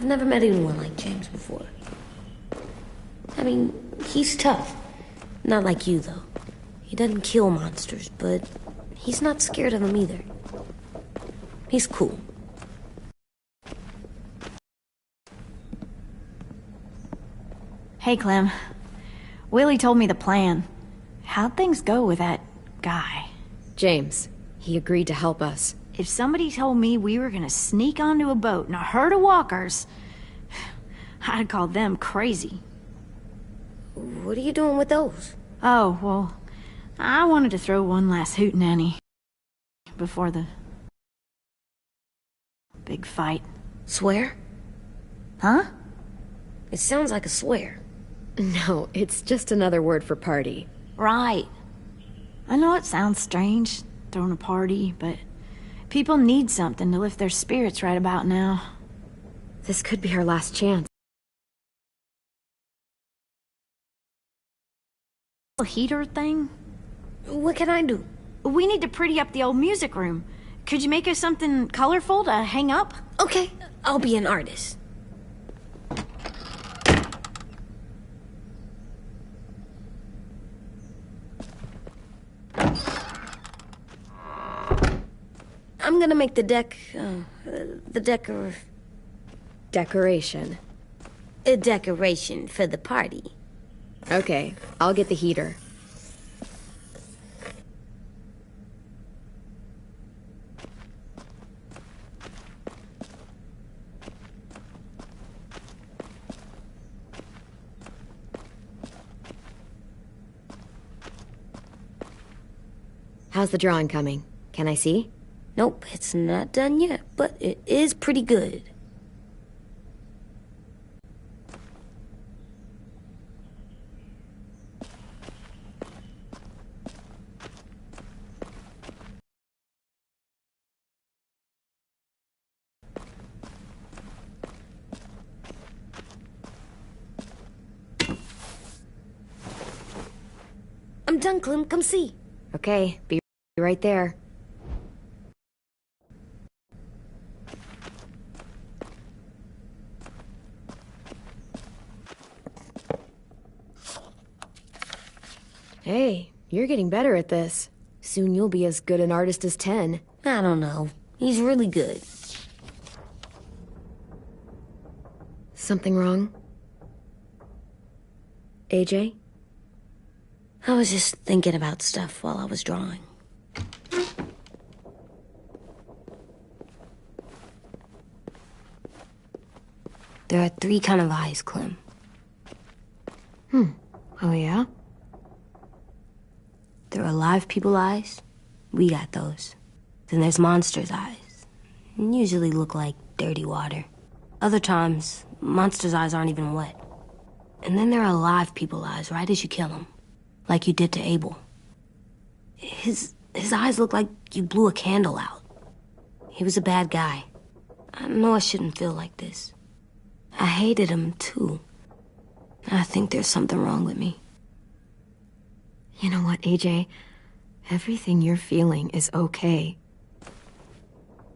I've never met anyone like James before. I mean, he's tough. Not like you, though. He doesn't kill monsters, but he's not scared of them either. He's cool. Hey, Clem. Willie told me the plan. How'd things go with that guy? James, he agreed to help us. If somebody told me we were gonna sneak onto a boat in a herd of walkers, I'd call them crazy. What are you doing with those? Oh, well, I wanted to throw one last hootenanny before the big fight. Swear? Huh? It sounds like a swear. No, it's just another word for party. Right. I know it sounds strange, throwing a party, but people need something to lift their spirits right about now. This could be our last chance. Heater thing? What can I do? We need to pretty up the old music room. Could you make us something colorful to hang up? Okay, I'll be an artist. I'm gonna make the Decoration. a decoration for the party. Okay, I'll get the heater. How's the drawing coming? Can I see? Nope, it's not done yet, but it is pretty good. I'm done, Clem. Come see. Okay, be right there. Hey, you're getting better at this. Soon you'll be as good an artist as 10. I don't know. He's really good. Something wrong? AJ? I was just thinking about stuff while I was drawing. There are 3 kinds of eyes, Clem. Oh yeah? There are live people eyes. We got those. Then there's monsters' eyes. Usually look like dirty water. Other times, monsters' eyes aren't even wet. And then there are live people eyes right as you kill them. Like you did to Abel. His eyes look like you blew a candle out. He was a bad guy. I know I shouldn't feel like this. I hated him, too. I think there's something wrong with me. You know what, AJ? Everything you're feeling is okay.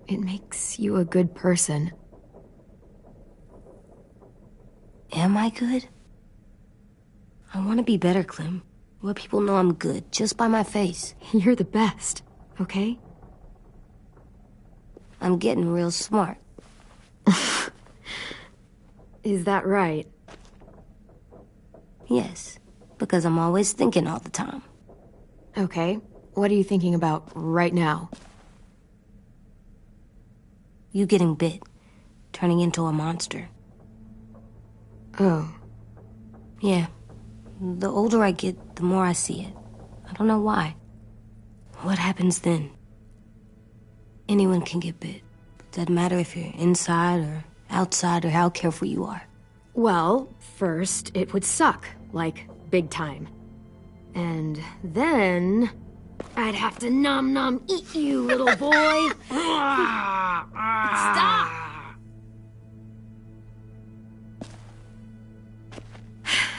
It makes you a good person. Am I good? I want to be better, Clem. Let people know I'm good, just by my face. You're the best, okay? I'm getting real smart. Is that right? Yes, because I'm always thinking all the time. Okay, what are you thinking about right now? You getting bit, turning into a monster. Oh. Yeah. The older I get, the more I see it. I don't know why. What happens then? Anyone can get bit. Doesn't matter if you're inside or outside or how careful you are. Well, first, it would suck. Like, big time. And then... I'd have to nom eat you, little boy. Stop!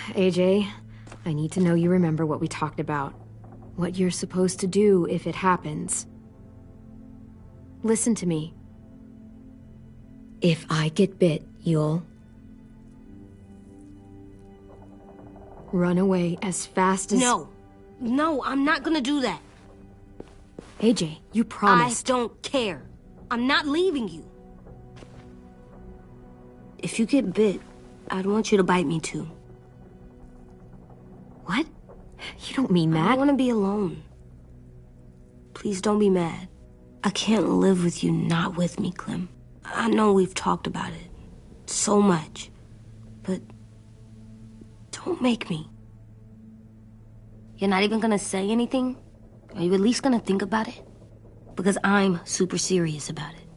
AJ, I need to know you remember what we talked about. What you're supposed to do if it happens. Listen to me. If I get bit, You'll run away as fast as... No, I'm not gonna do that. AJ, you promised. I don't care. I'm not leaving you. If you get bit, I'd want you to bite me too. What? You don't mean that. I want to be alone. Please don't be mad. I can't live with you not with me, Clem. I know we've talked about it so much, but don't make me. You're not even gonna say anything? Are you at least gonna think about it? Because I'm super serious about it.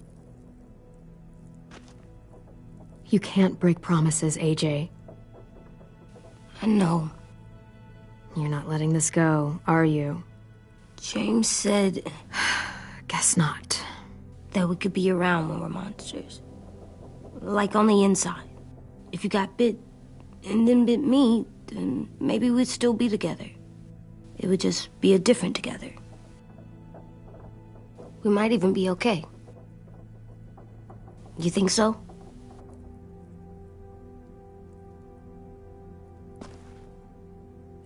You can't break promises, AJ. I know. You're not letting this go, are you? James said Guess not. that we could be around when we're monsters. Like on the inside. If you got bit and then bit me, then maybe we'd still be together. It would just be a different together. We might even be okay. You think so?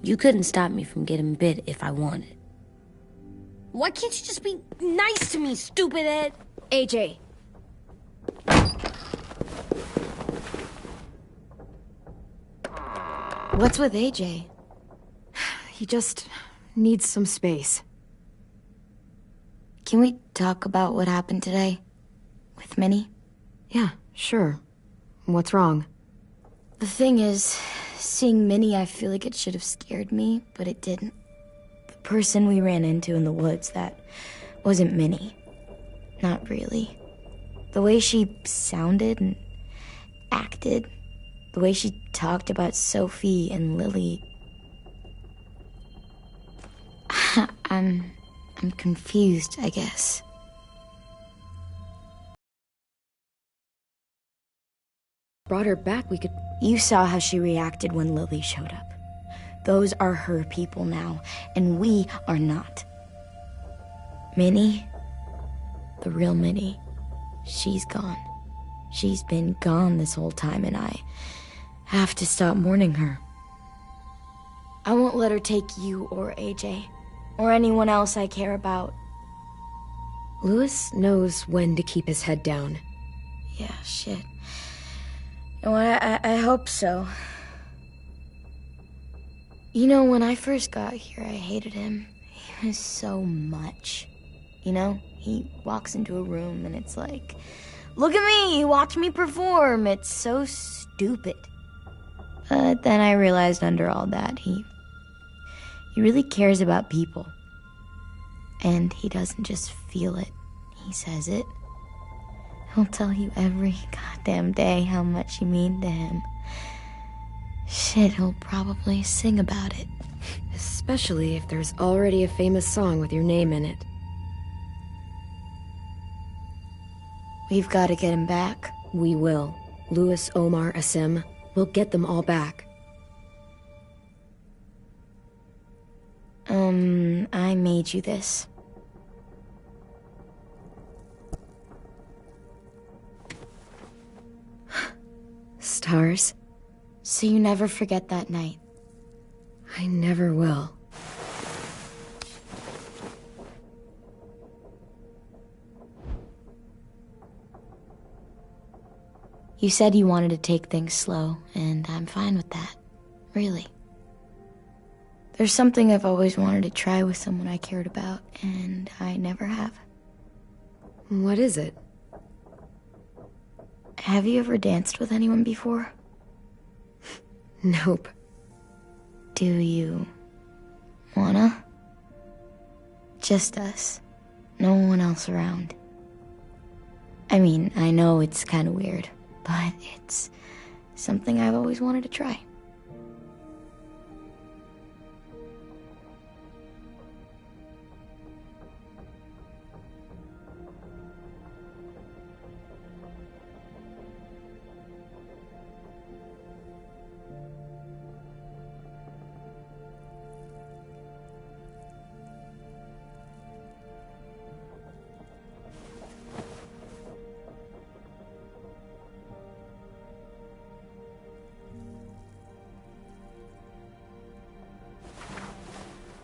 You couldn't stop me from getting bit if I wanted. Why can't you just be nice to me, stupid Ed? AJ. What's with AJ? He just needs some space. Can we talk about what happened today? With Minnie? Yeah, sure. What's wrong? The thing is, seeing Minnie, I feel like it should have scared me, but it didn't. The person we ran into in the woods, that wasn't Minnie. Not really. The way she sounded and acted, the way she talked about Sophie and Lily. I'm confused, I guess. Brought her back, we could... You saw how she reacted when Lily showed up. Those are her people now, and we are not. Minnie, the real Minnie, she's gone. She's been gone this whole time, and I have to stop mourning her. I won't let her take you or AJ, or anyone else I care about. Louis knows when to keep his head down. Yeah, shit. No, I hope so. You know, when I first got here, I hated him. He was so much. You know, he walks into a room and it's like, look at me, watch me perform. It's so stupid. But then I realized under all that, he really cares about people. And he doesn't just feel it, he says it. He'll tell you every goddamn day how much you mean to him. Shit, he'll probably sing about it. Especially if there's already a famous song with your name in it. We've got to get him back. We will. Louis, Omar, Asim. We'll get them all back. I made you this. Stars? So you never forget that night. I never will. You said you wanted to take things slow, and I'm fine with that. Really. There's something I've always wanted to try with someone I cared about, and I never have. What is it? Have you ever danced with anyone before? Nope. Do you wanna? Just us. No one else around. I mean, I know it's kind of weird, but it's something I've always wanted to try.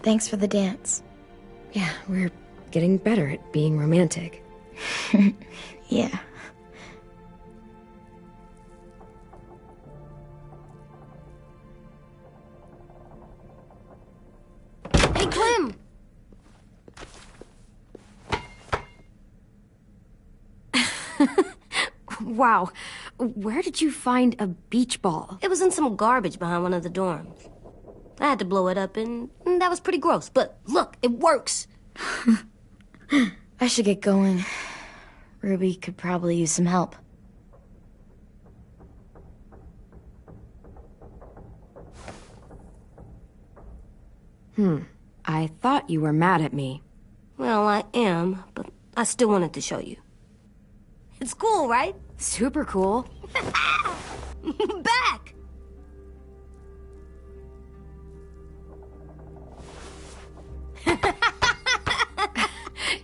Thanks for the dance. Yeah, we're getting better at being romantic. Yeah. Hey, Clem! Wow, where did you find a beach ball? It was in some garbage behind one of the dorms. I had to blow it up, and that was pretty gross. But look, it works. I should get going. Ruby could probably use some help. I thought you were mad at me. Well, I am, but I still wanted to show you. It's cool, right? Super cool. Back!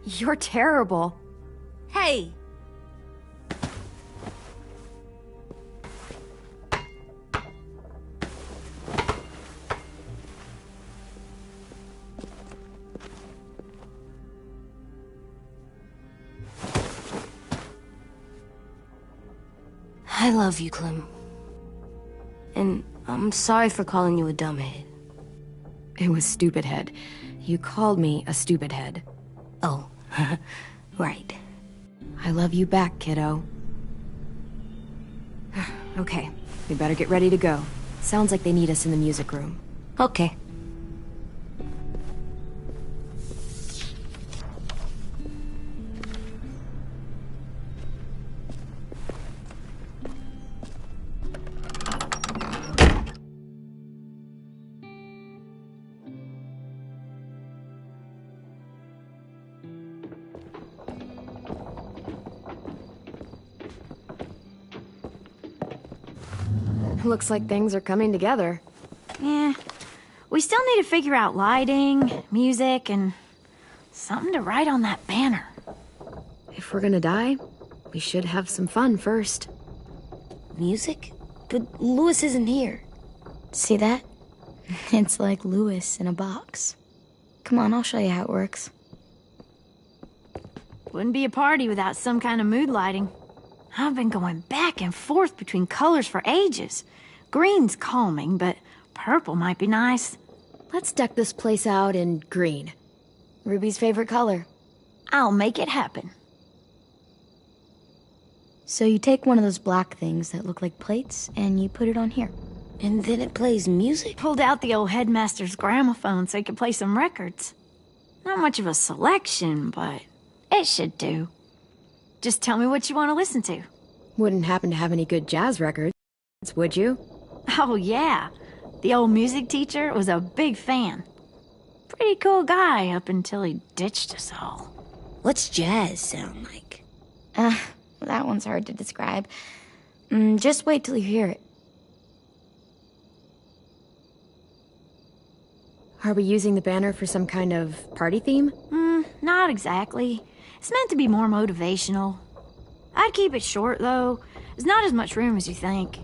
You're terrible. Hey! I love you, Clem. And I'm sorry for calling you a dumbhead. It was stupid head. You called me a stupid head. Oh, right. I love you back, kiddo. Okay, we better get ready to go. Sounds like they need us in the music room. Okay. Looks like things are coming together. Yeah. We still need to figure out lighting, music, and something to write on that banner. If we're gonna die, we should have some fun first. Music? But Louis isn't here. See that? It's like Louis in a box. Come on, I'll show you how it works. Wouldn't be a party without some kind of mood lighting. I've been going back and forth between colors for ages. Green's calming, but purple might be nice. Let's deck this place out in green. Ruby's favorite color. I'll make it happen. So you take one of those black things that look like plates, and you put it on here. And then it plays music? Pulled out the old headmaster's gramophone so he could play some records. Not much of a selection, but it should do. Just tell me what you want to listen to. Wouldn't happen to have any good jazz records, would you? Oh, yeah. The old music teacher was a big fan. Pretty cool guy up until he ditched us all. What's jazz sound like? That one's hard to describe. Just wait till you hear it. Are we using the banner for some kind of party theme? Not exactly. It's meant to be more motivational. I'd keep it short, though. There's not as much room as you think.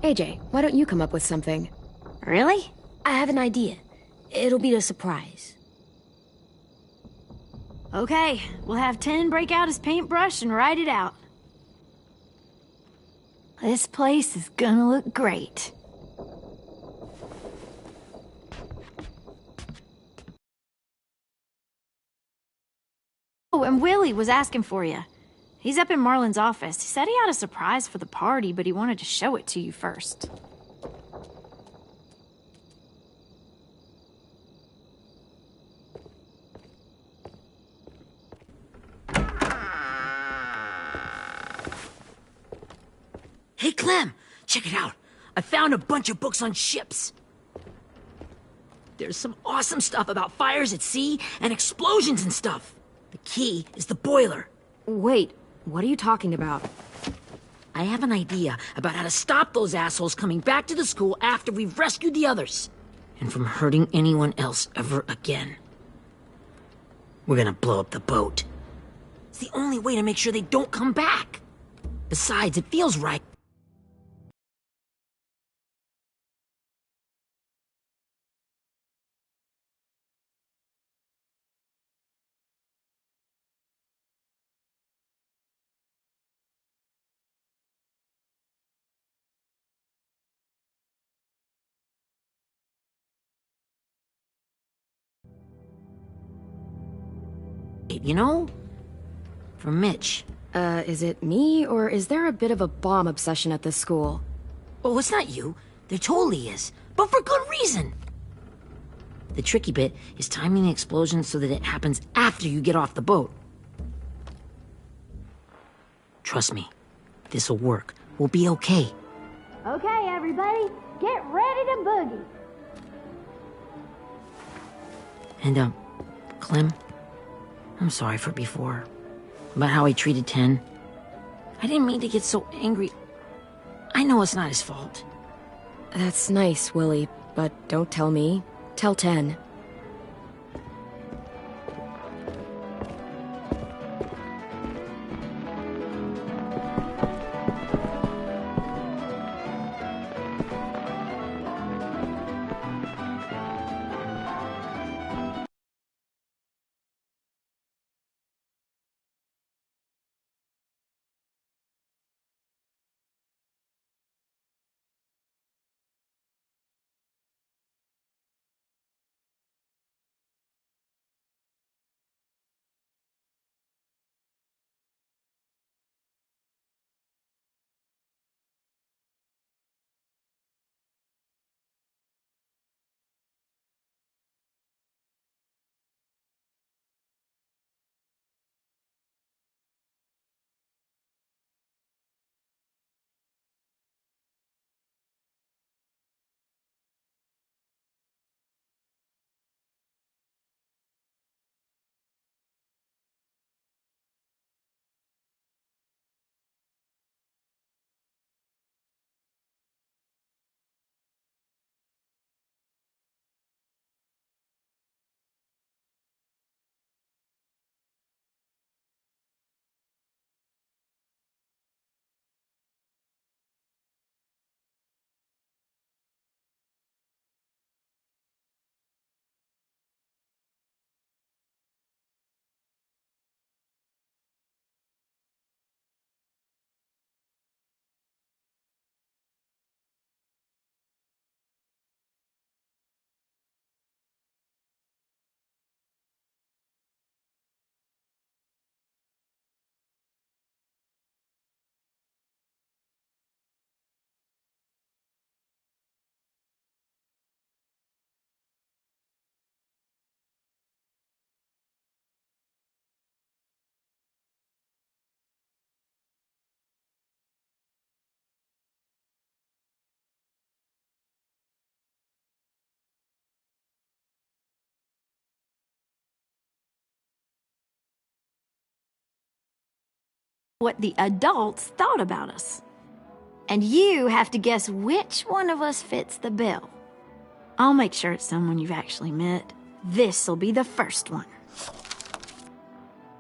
AJ, why don't you come up with something? Really? I have an idea. It'll be a surprise. Okay, we'll have 10 break out his paintbrush and write it out. This place is gonna look great. Oh, and Willie was asking for you. He's up in Marlin's office. He said he had a surprise for the party, but he wanted to show it to you first. Hey, Clem, check it out. I found a bunch of books on ships. There's some awesome stuff about fires at sea and explosions and stuff. The key is the boiler. Wait, what are you talking about? I have an idea about how to stop those assholes coming back to the school after we've rescued the others. And from hurting anyone else ever again. We're gonna blow up the boat. It's the only way to make sure they don't come back. Besides, it feels right. You know, for Mitch. Is it me, or is there a bit of a bomb obsession at this school? Oh, it's not you. There totally is. But for good reason. The tricky bit is timing the explosion so that it happens after you get off the boat. Trust me, this'll work. We'll be okay. Okay, everybody, get ready to boogie. And, Clem, I'm sorry for before. About how he treated Ten. I didn't mean to get so angry. I know it's not his fault. That's nice, Willie, but don't tell me. Tell 10. What the adults thought about us. And you have to guess which one of us fits the bill. I'll make sure it's someone you've actually met. This'll be the first one.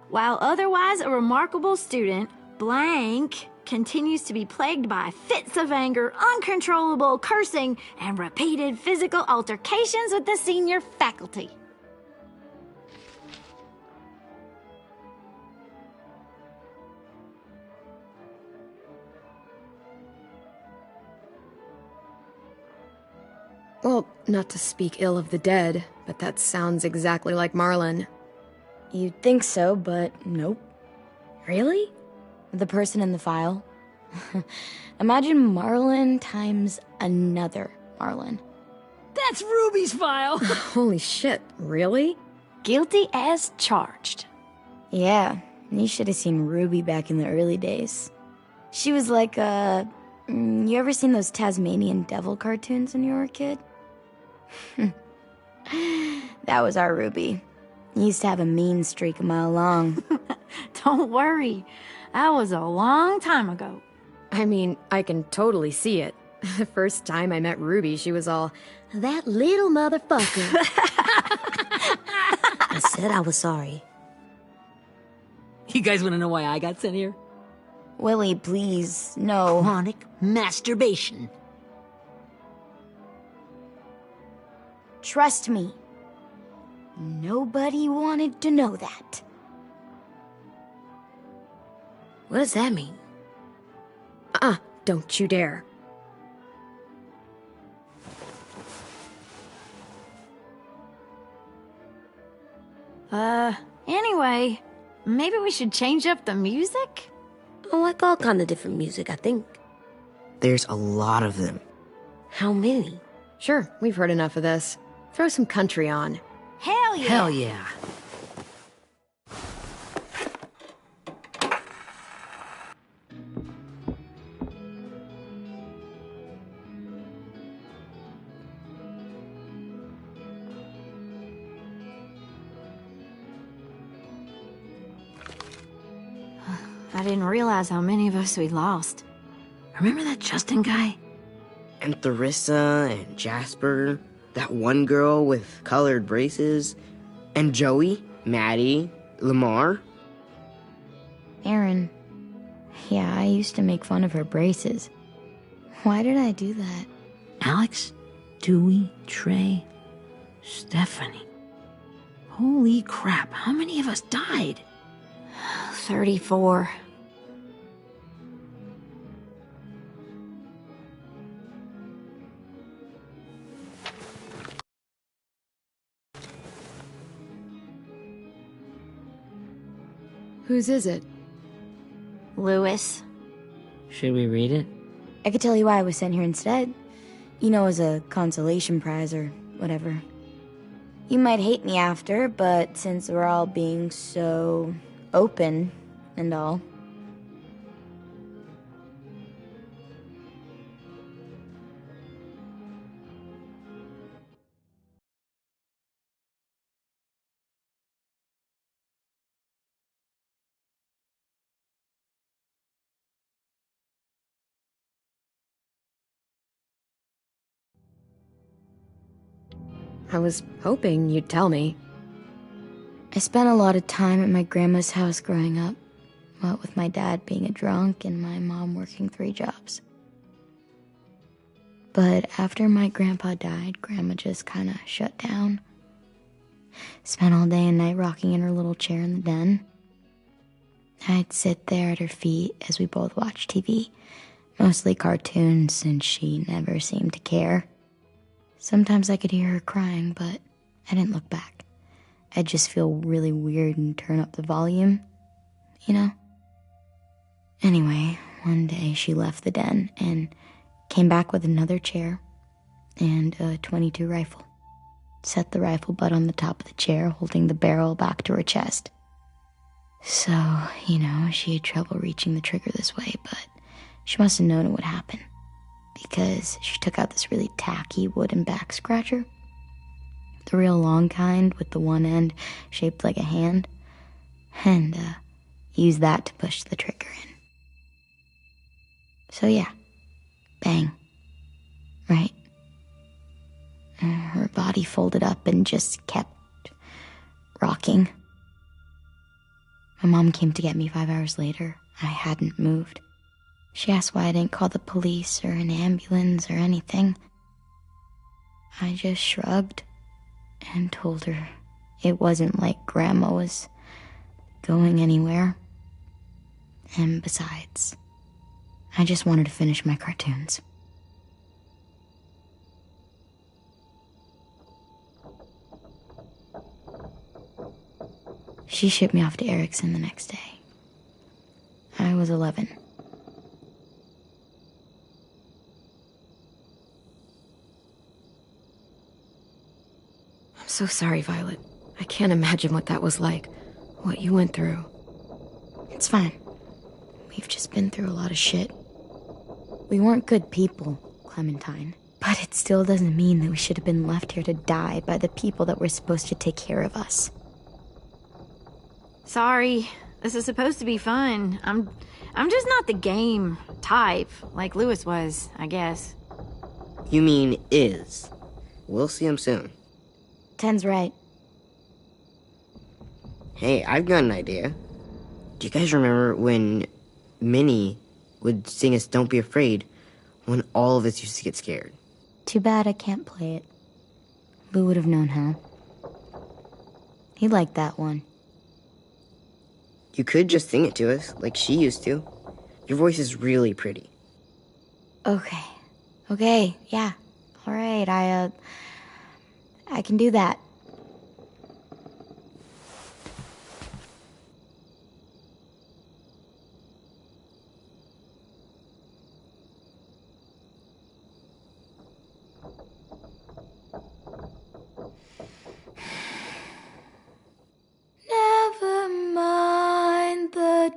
While otherwise a remarkable student, blank continues to be plagued by fits of anger, uncontrollable cursing, and repeated physical altercations with the senior faculty. Well, not to speak ill of the dead, but that sounds exactly like Marlon. You'd think so, but nope. Really? The person in the file. Imagine Marlon times another Marlon. That's Ruby's file! Holy shit, really? Guilty as charged. Yeah, you should have seen Ruby back in the early days. She was like you ever seen those Tasmanian devil cartoons when you were a kid? That was our Ruby. He used to have a mean streak a mile long. Don't worry, that was a long time ago. I mean, I can totally see it. The first time I met Ruby, she was all, "That little motherfucker." I said I was sorry. You guys want to know why I got sent here? Willie, please, no. Chronic masturbation. Trust me. Nobody wanted to know that. What does that mean? Don't you dare. Anyway, maybe we should change up the music? I like all kind of different music, I think. There's a lot of them. How many? Sure, we've heard enough of this. Throw some country on. Hell yeah! Hell yeah. I didn't realize how many of us we lost. Remember that Justin guy? And Theresa and Jasper, that one girl with colored braces, and Joey, Maddie, Lamar. Aaron. Yeah, I used to make fun of her braces. Why did I do that? Alex, Dewey, Trey, Stephanie. Holy crap, how many of us died? 34. Whose is it? Lewis. Should we read it? I could tell you why I was sent here instead. You know, as a consolation prize or whatever. You might hate me after, but since we're all being so open and all. I was hoping you'd tell me. I spent a lot of time at my grandma's house growing up, what with my dad being a drunk and my mom working 3 jobs. But after my grandpa died, Grandma just kind of shut down. Spent all day and night rocking in her little chair in the den. I'd sit there at her feet as we both watched TV, mostly cartoons, since she never seemed to care. Sometimes I could hear her crying, but I didn't look back. I'd just feel really weird and turn up the volume, you know? Anyway, one day she left the den and came back with another chair and a .22 rifle. Set the rifle butt on the top of the chair, holding the barrel back to her chest. So, you know, she had trouble reaching the trigger this way, but she must have known it would happen, because she took out this really tacky wooden back scratcher. The real long kind with the one end shaped like a hand, and used that to push the trigger in. So yeah, bang, right? Her body folded up and just kept rocking. My mom came to get me 5 hours later. I hadn't moved. She asked why I didn't call the police or an ambulance or anything. I just shrugged and told her it wasn't like Grandma was going anywhere. And besides, I just wanted to finish my cartoons. She shipped me off to Erickson the next day. I was 11. I'm so sorry, Violet. I can't imagine what that was like. What you went through. It's fine. We've just been through a lot of shit. We weren't good people, Clementine. But it still doesn't mean that we should have been left here to die by the people that were supposed to take care of us. Sorry. This is supposed to be fun. I'm just not the game type, like Lewis was, I guess. You mean is. We'll see him soon. Ten's right. Hey, I've got an idea. Do you guys remember when Minnie would sing us Don't Be Afraid when all of us used to get scared? Too bad I can't play it. Lou would have known how. He liked that one. You could just sing it to us, like she used to. Your voice is really pretty. Okay, yeah. All right, I can do that. Never mind the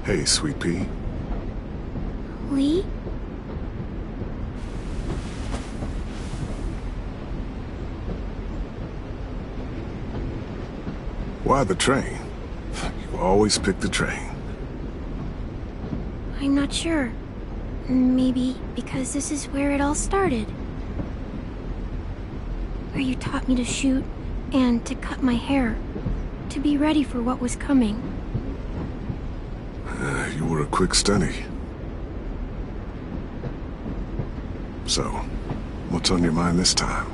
Hey, Sweet Pea. Lee? Why the train? You always pick the train. I'm not sure. Maybe because this is where it all started. Where you taught me to shoot and to cut my hair. To be ready for what was coming. You were a quick study. So, what's on your mind this time?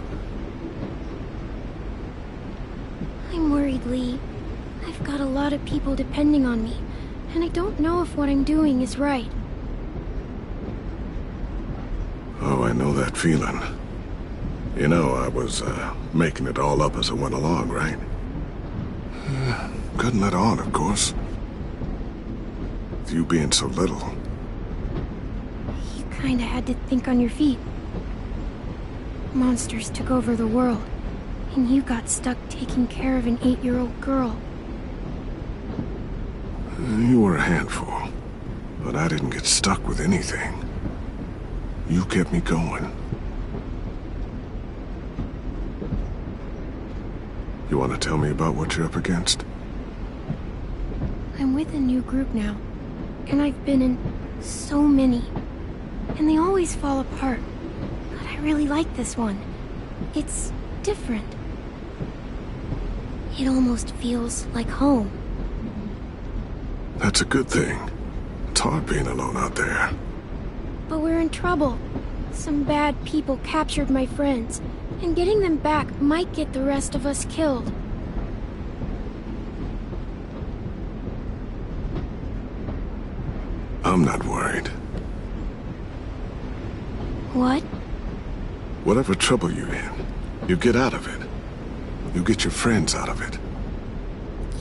I'm worried, Lee. I've got a lot of people depending on me, and I don't know if what I'm doing is right. Oh, I know that feeling. You know, I was, making it all up as I went along, right? Couldn't let on, of course. With you being so little. You kinda had to think on your feet. Monsters took over the world, and you got stuck taking care of an 8-year-old girl. You were a handful, but I didn't get stuck with anything. You kept me going. You want to tell me about what you're up against? I'm with a new group now, and I've been in so many. and they always fall apart. But I really like this one. It's different. It almost feels like home. That's a good thing. It's hard being alone out there. But we're in trouble. Some bad people captured my friends, and getting them back might get the rest of us killed. I'm not worried. What? Whatever trouble you're in, you get out of it. You get your friends out of it.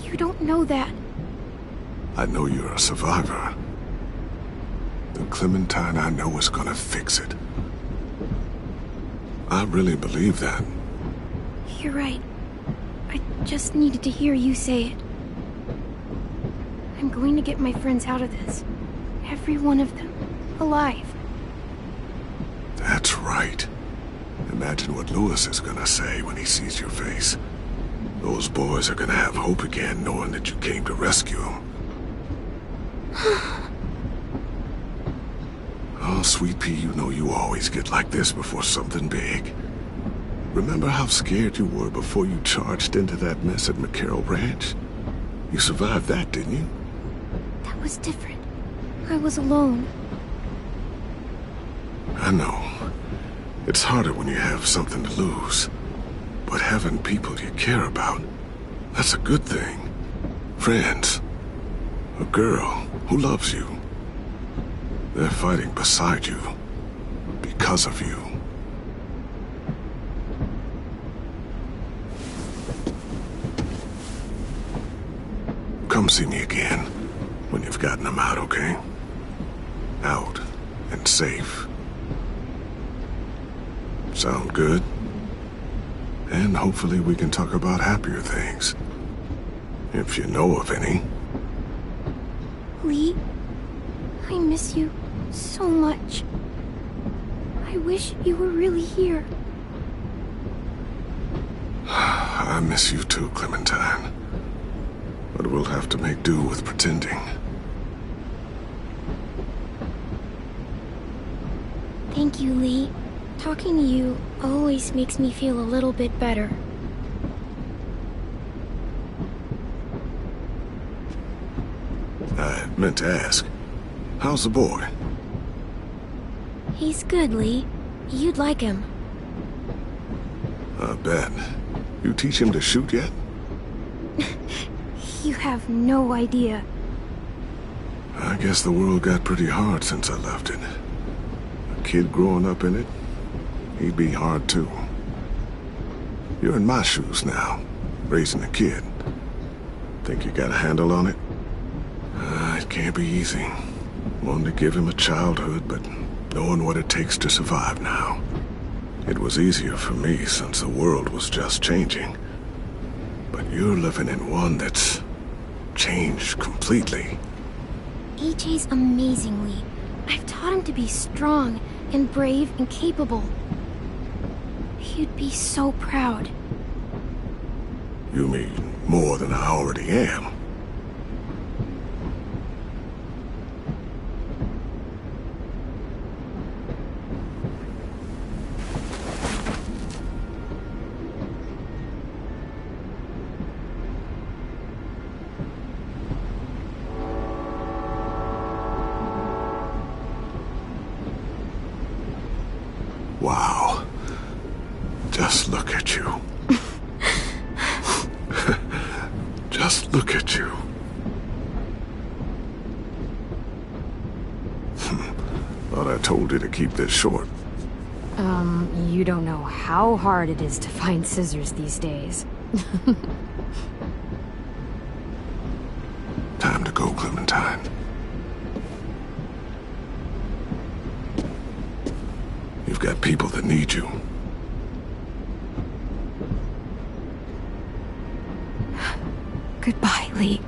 You don't know that. I know you're a survivor. The Clementine I know is gonna fix it. I really believe that. You're right. I just needed to hear you say it. I'm going to get my friends out of this. Every one of them. Alive. That's right. Imagine what Lewis is gonna say when he sees your face. Those boys are gonna have hope again, knowing that you came to rescue them. Oh, Sweet Pea, you know you always get like this before something big. Remember how scared you were before you charged into that mess at McCarroll Ranch? You survived that, didn't you? That was different. I was alone. I know. It's harder when you have something to lose. But having people you care about, that's a good thing. Friends. A girl who loves you. They're fighting beside you. Because of you. Come see me again when you've gotten them out, okay? Out and safe. Sound good? And hopefully we can talk about happier things. If you know of any. Lee, I miss you so much. I wish you were really here. I miss you too, Clementine. But we'll have to make do with pretending. Thank you, Lee. Talking to you always makes me feel a little bit better. I meant to ask, how's the boy? He's good, Lee. You'd like him. I bet. You teach him to shoot yet? You have no idea. I guess the world got pretty hard since I left it. A kid growing up in it, he'd be hard too. You're in my shoes now, raising a kid. Think you got a handle on it? It can't be easy. Wanting to give him a childhood, but knowing what it takes to survive now. It was easier for me since the world was just changing. But you're living in one that's changed completely. AJ's amazing, Lee. I've taught him to be strong and brave and capable. He'd be so proud. You mean more than I already am? Wow. Just look at you. Just look at you. Thought I told you to keep this short. You don't know how hard it is to find scissors these days. Time to go, Clementine. You've got people that need you. Goodbye, Lee.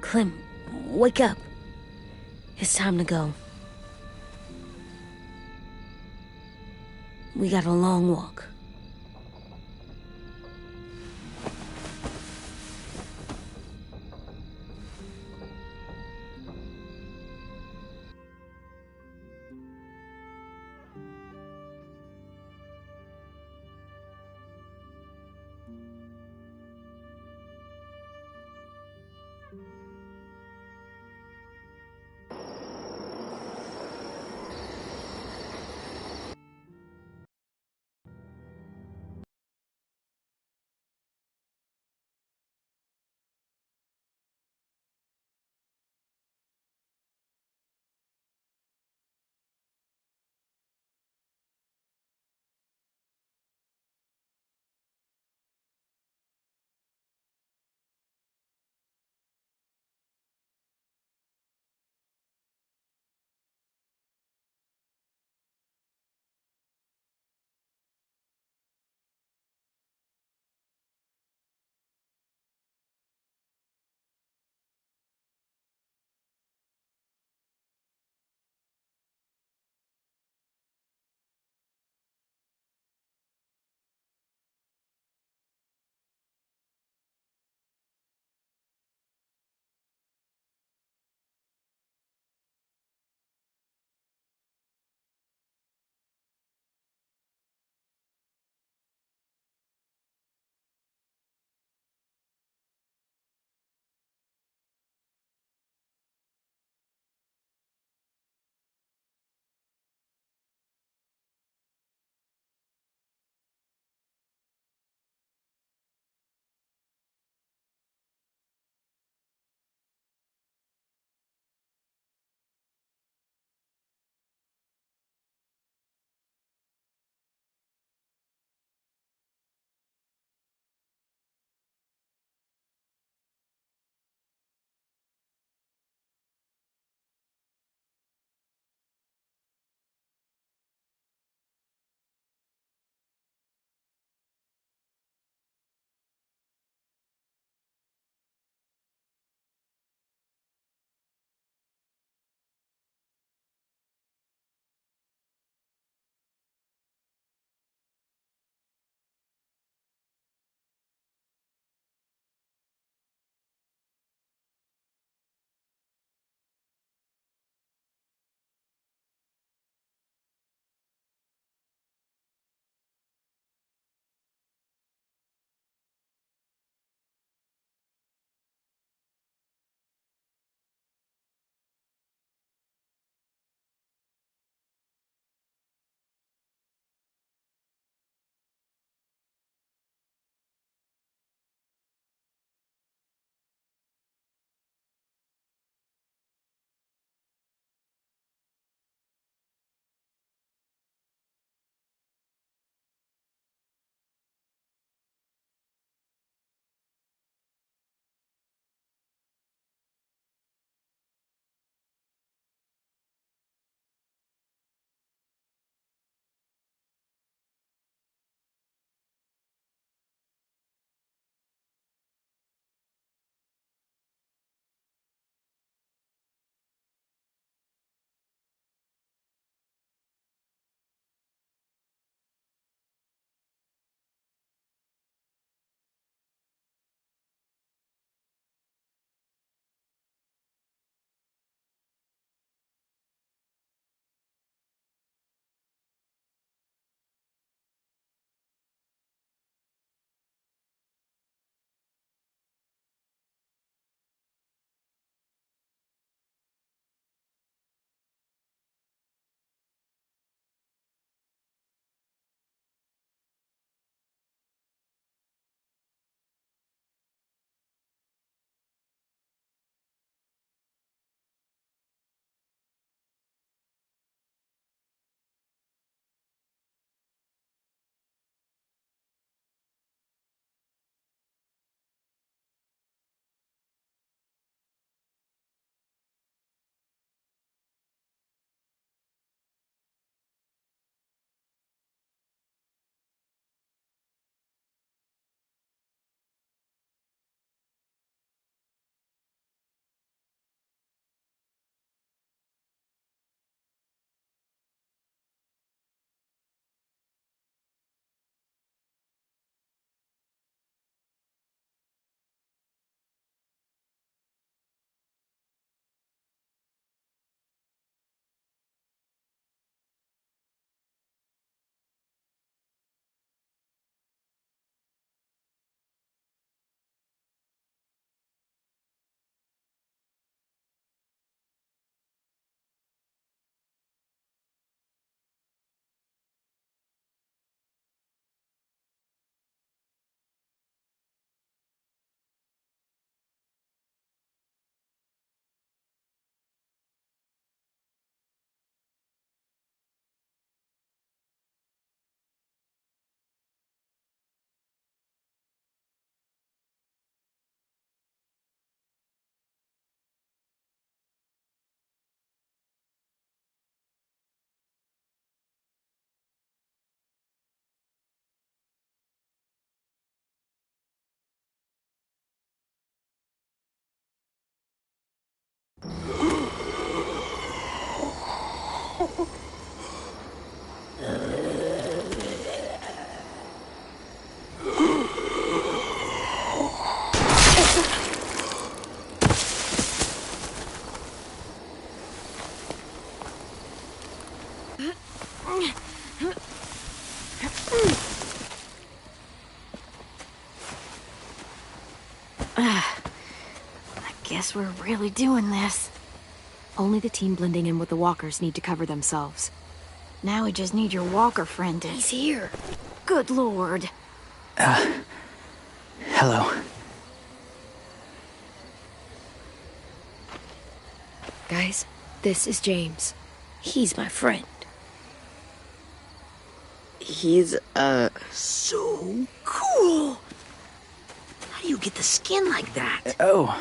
Clem, wake up. It's time to go. We got a long walk. Guess we're really doing this. Only the team blending in with the walkers need to cover themselves. Now we just need your walker friend to... He's here. Good lord. Hello. Guys, this is James. He's my friend. He's, So cool! How do you get the skin like that? Oh,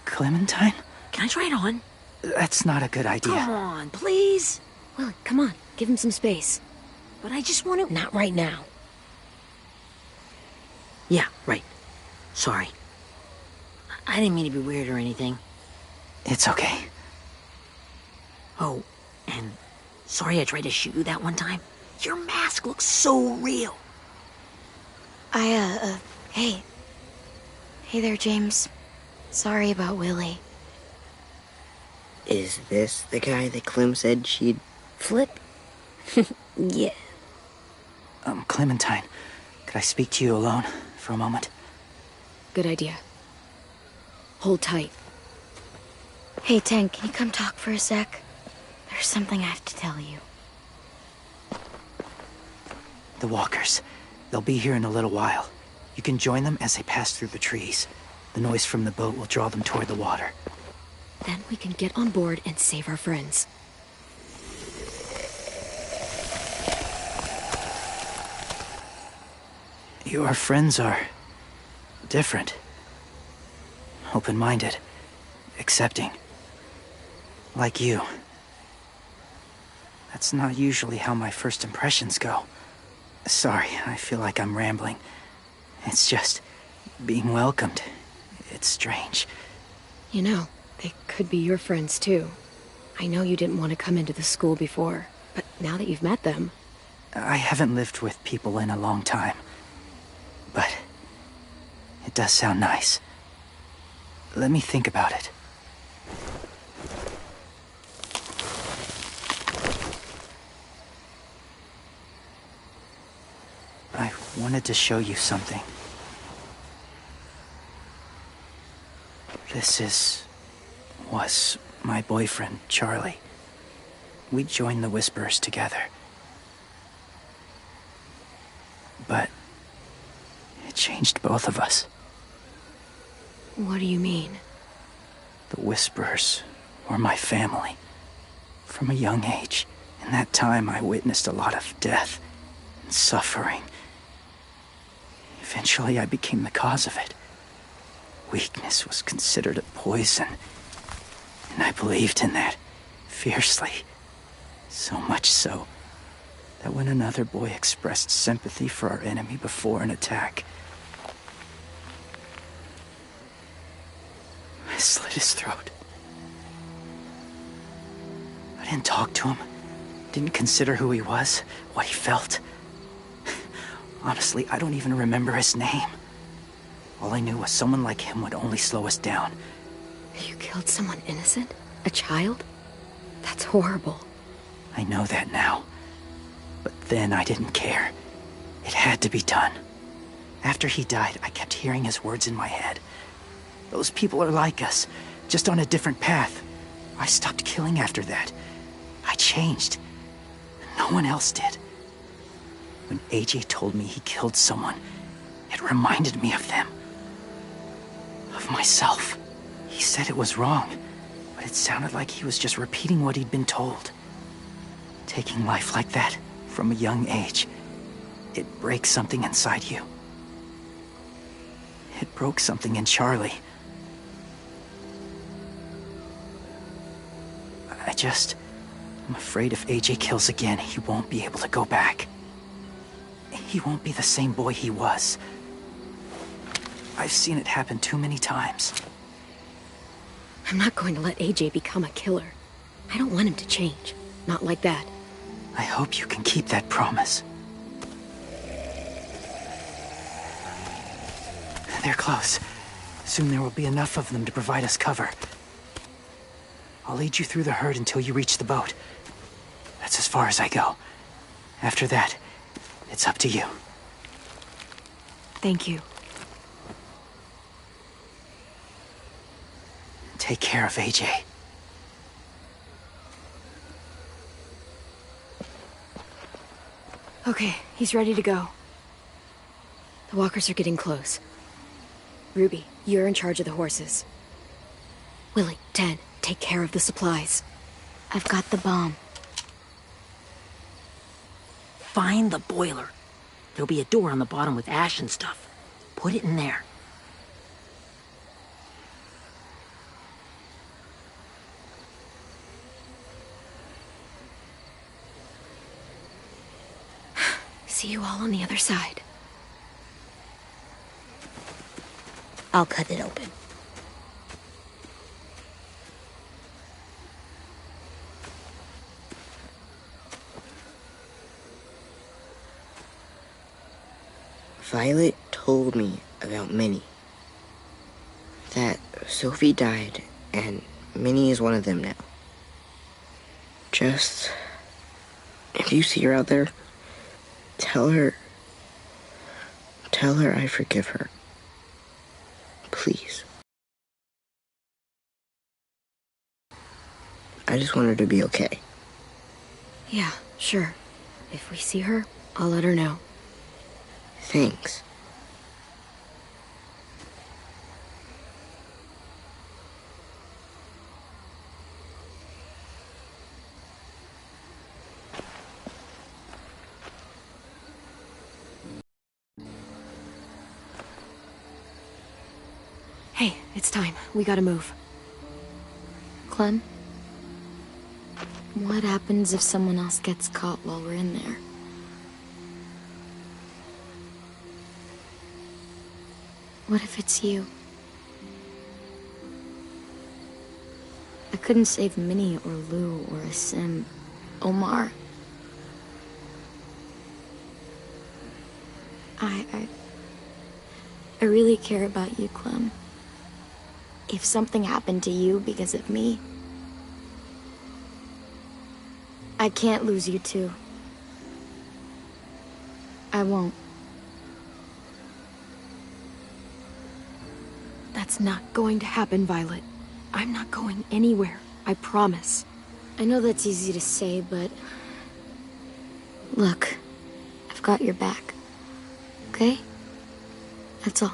Clementine? Can I try it on? That's not a good idea. Come on, please. Willie, come on. Give him some space. But I just want to... Not right now. Yeah, right. Sorry. I didn't mean to be weird or anything. It's okay. Oh, and sorry I tried to shoot you that one time. Your mask looks so real. Hey. Hey there, James. Sorry about Willie. is this the guy that Clem said she'd... Flip? Yeah. Clementine, could I speak to you alone for a moment? Good idea. Hold tight. Hey, Tank, can you come talk for a sec? There's something I have to tell you. The walkers. They'll be here in a little while. You can join them as they pass through the trees. The noise from the boat will draw them toward the water. Then we can get on board and save our friends. Your friends are... different. Open-minded. Accepting. Like you. That's not usually how my first impressions go. Sorry, I feel like I'm rambling. It's just... being welcomed. It's strange. You know, they could be your friends too. I know you didn't want to come into the school before, but now that you've met them... I haven't lived with people in a long time. But... it does sound nice. Let me think about it. I wanted to show you something. This was my boyfriend, Charlie. We joined the Whisperers together. But it changed both of us. What do you mean? The Whisperers were my family. From a young age, in that time I witnessed a lot of death and suffering. Eventually I became the cause of it. Weakness was considered a poison, and I believed in that fiercely. So much so that when another boy expressed sympathy for our enemy before an attack, I slit his throat. I didn't talk to him, didn't consider who he was, what he felt. Honestly, I don't even remember his name. All I knew was someone like him would only slow us down. You killed someone innocent? A child? That's horrible. I know that now. But then I didn't care. It had to be done. After he died, I kept hearing his words in my head. Those people are like us, just on a different path. I stopped killing after that. I changed. No one else did. When AJ told me he killed someone, it reminded me of them. Of myself. He said it was wrong, but it sounded like he was just repeating what he'd been told. Taking life like that, from a young age, it breaks something inside you. It broke something in Charlie. I'm afraid if AJ kills again, he won't be able to go back. He won't be the same boy he was. I've seen it happen too many times. I'm not going to let AJ become a killer. I don't want him to change. Not like that. I hope you can keep that promise. They're close. Soon there will be enough of them to provide us cover. I'll lead you through the herd until you reach the boat. That's as far as I go. After that, it's up to you. Thank you. Take care of AJ. Okay, he's ready to go. The walkers are getting close. Ruby, you're in charge of the horses. Willie, Ted, take care of the supplies. I've got the bomb. Find the boiler. There'll be a door on the bottom with ash and stuff. Put it in there. See you all on the other side. I'll cut it open. Violet told me about Minnie. That Sophie died, and Minnie is one of them now. Just... if you see her out there, tell her I forgive her. Please. I just want her to be okay. Yeah, sure. If we see her, I'll let her know. Thanks. Hey, it's time. We gotta move. Clem? What happens if someone else gets caught while we're in there? What if it's you? I couldn't save Minnie or Lou or Asim. Omar. I really care about you, Clem. If something happened to you because of me, I can't lose you too. I won't. That's not going to happen, Violet. I'm not going anywhere. I promise. I know that's easy to say, but... Look, I've got your back. Okay? That's all.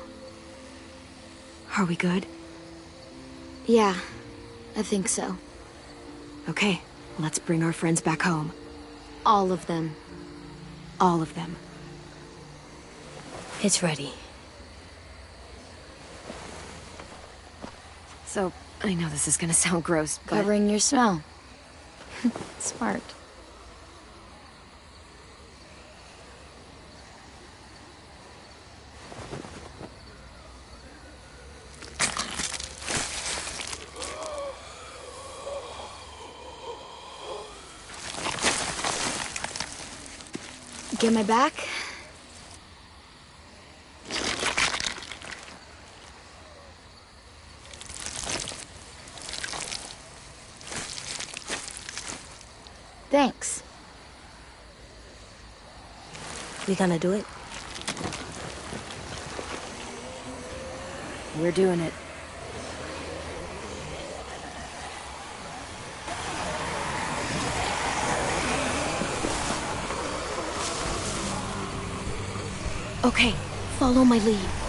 Are we good? Yeah, I think so. Okay, let's bring our friends back home. All of them. All of them. It's ready. So, I know this is gonna sound gross, but... Covering your smell. Smart. Get my back? Thanks. We gonna do it? We're doing it. Okay, follow my lead.